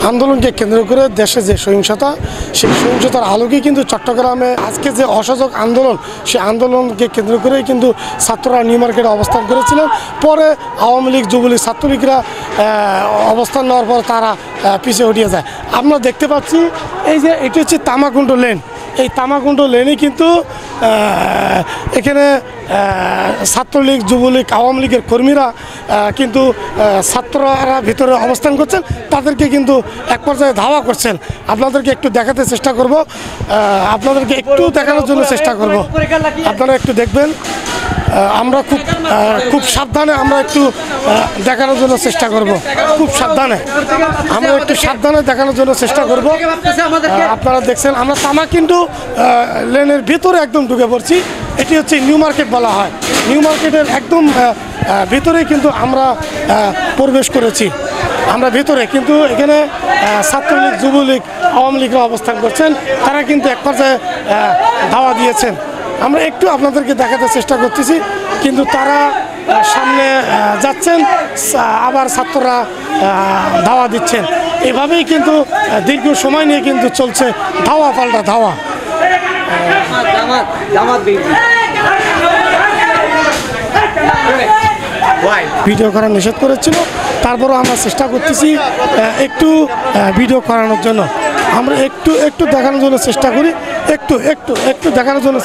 আন্দোলনকে কেন্দ্র করে দেশে যে সহিংসতা, সেই সহিংসতার আলোকে কিন্তু চট্টগ্রামে আজকে যে অসহযোগ আন্দোলন, সেই আন্দোলনকে কেন্দ্র করেই কিন্তু ছাত্ররা নিউ মার্কেটে অবস্থান করেছিলেন। পরে আওয়ামী লীগ, যুবলীগ, ছাত্রলীগরা অবস্থান নেওয়ার পর তারা পিছিয়ে হটিয়ে যায়। আমরা দেখতে পাচ্ছি এই যে এটি হচ্ছে তামাকুণ্ড লেন। এই তামাকুণ্ড লেনে কিন্তু এখানে ছাত্রলীগ, যুবলীগ, আওয়ামী লীগের কর্মীরা কিন্তু ছাত্ররা ভিতরে অবস্থান করছেন, তাদেরকে কিন্তু এক পর্যায়ে ধাওয়া করছেন। আপনাদেরকে একটু দেখাতে চেষ্টা করব, আপনাদেরকে একটু দেখানোর জন্য চেষ্টা করব, আপনারা একটু দেখবেন। আমরা খুব সাবধানে আমরা একটু দেখানোর জন্য চেষ্টা করব, খুব সাবধানে আমরা একটু সাবধানে দেখানোর জন্য চেষ্টা করব। আপনারা দেখছেন আমরা তামাকুণ্ড লেনের ভিতরে একদম ঢুকে পড়ছি। এটি হচ্ছে নিউ মার্কেট বলা হয়। নিউ মার্কেটের একদম ভিতরে কিন্তু আমরা প্রবেশ করেছি। আমরা ভিতরে কিন্তু এখানে ছাত্রলীগ, যুবলীগ, আওয়ামী লীগরা অবস্থান করছেন, তারা কিন্তু এক পর্যায়ে ধাওয়া দিয়েছেন। আমরা একটু আপনাদেরকে দেখাতে চেষ্টা করতেছি, কিন্তু তারা সামনে যাচ্ছেন, আবার ছাত্ররা ধাওয়া দিচ্ছেন। এভাবেই কিন্তু দীর্ঘ সময় নিয়ে কিন্তু চলছে ধাওয়া পাল্টা ধাওয়া। ভিডিও করা নিষেধ করেছিল, তারপরও আমরা চেষ্টা করতেছি একটু ভিডিও করানোর জন্য। আমরা একটু দেখানোর জন্য চেষ্টা করি, একটু দেখানোর জন্য।